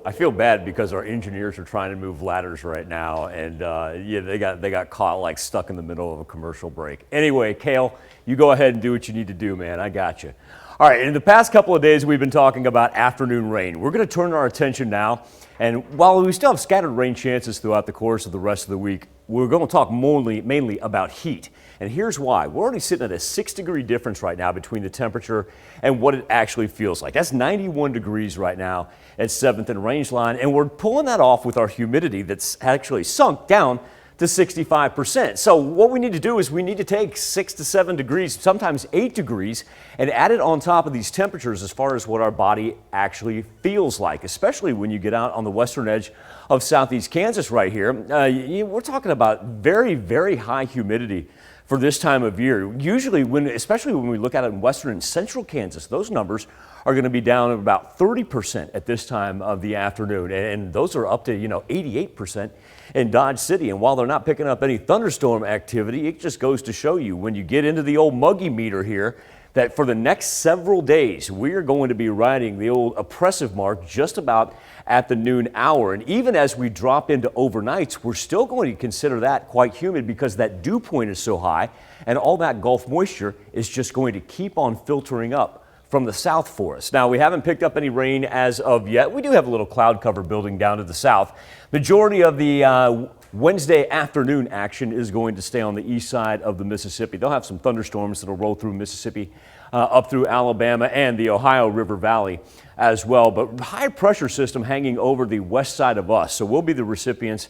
I feel bad because our engineers are trying to move ladders right now, and yeah, they got caught like stuck in the middle of a commercial break. Anyway, Cale, you go ahead and do what you need to do, man. I got you. All right, in the past couple of days, we've been talking about afternoon rain. We're going to turn our attention now, and while we still have scattered rain chances throughout the course of the rest of the week, we're going to talk mainly about heat. And here's why. We're already sitting at a 6-degree difference right now between the temperature and what it actually feels like. That's 91 degrees right now at 7th and Rangeline, and we're pulling that off with our humidity that's actually sunk down to 65%. So what we need to do is we need to take 6 to 7 degrees, sometimes 8 degrees, and add it on top of these temperatures as far as what our body actually feels like, especially when you get out on the western edge of southeast Kansas right here. We're talking about very, very high humidity for this time of year. Usually, especially when we look at it in western and central Kansas, those numbers are going to be down about 30% at this time of the afternoon, and those are up to 88% in Dodge City. And while they're not picking up any thunderstorm activity, it just goes to show you when you get into the old muggy meter here that for the next several days we are going to be riding the old oppressive mark just about at the noon hour. And even as we drop into overnights, we're still going to consider that quite humid because that dew point is so high, and all that Gulf moisture is just going to keep on filtering up from the south for us. Now, we haven't picked up any rain as of yet. We do have a little cloud cover building down to the south. Majority of the Wednesday afternoon action is going to stay on the east side of the Mississippi. They'll have some thunderstorms that'll roll through Mississippi, up through Alabama and the Ohio River Valley as well. But high pressure system hanging over the west side of us. So we'll be the recipients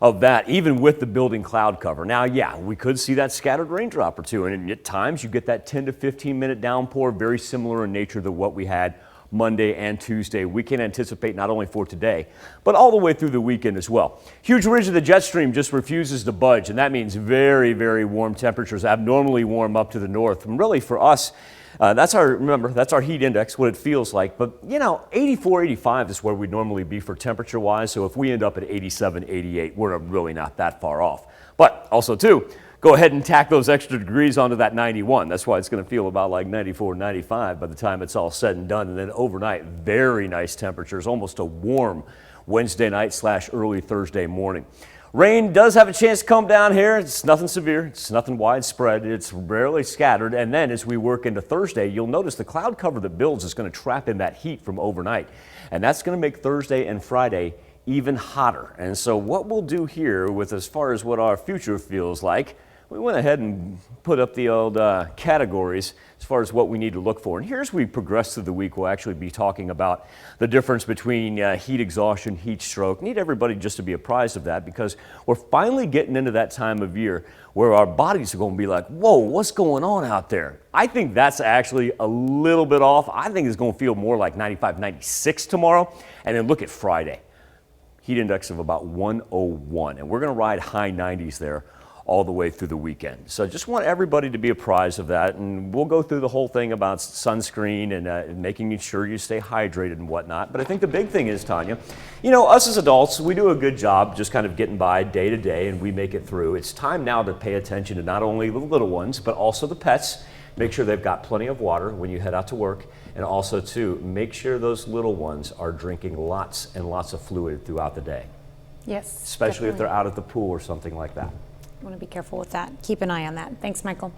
of that, even with the building cloud cover. Now, yeah, we could see that scattered raindrop or two, and at times you get that 10 to 15 minute downpour, very similar in nature to what we had Monday and Tuesday. We can anticipate not only for today, but all the way through the weekend as well. Huge ridge of the jet stream just refuses to budge, and that means very, very warm temperatures, abnormally warm up to the north. And really for us, that's our heat index, what it feels like. But 84, 85 is where we'd normally be for temperature wise. So if we end up at 87, 88, we're really not that far off. But also too, go ahead and tack those extra degrees onto that 91. That's why it's going to feel about like 94, 95 by the time it's all said and done. And then overnight, very nice temperatures, almost a warm Wednesday night / early Thursday morning. Rain does have a chance to come down here. It's nothing severe. It's nothing widespread. It's rarely scattered. And then as we work into Thursday, you'll notice the cloud cover that builds is going to trap in that heat from overnight. And that's going to make Thursday and Friday even hotter. And so what we'll do here with as far as what our future feels like, we went ahead and put up the old categories as far as what we need to look for. And here as we progress through the week, we'll actually be talking about the difference between heat exhaustion, heat stroke. Need everybody just to be apprised of that because we're finally getting into that time of year where our bodies are going to be like, whoa, what's going on out there? I think that's actually a little bit off. I think it's going to feel more like 95, 96 tomorrow. And then look at Friday. Heat index of about 101. And we're going to ride high 90s there all the way through the weekend. So just want everybody to be apprised of that, and we'll go through the whole thing about sunscreen and making sure you stay hydrated and whatnot. But I think the big thing is, Tanya, us as adults, we do a good job just kind of getting by day to day, and we make it through. It's time now to pay attention to not only the little ones, but also the pets. Make sure they've got plenty of water when you head out to work, and also, too, make sure those little ones are drinking lots and lots of fluid throughout the day. Yes, especially definitely. if they're out at the pool or something like that. I want to be careful with that. Keep an eye on that. Thanks, Michael.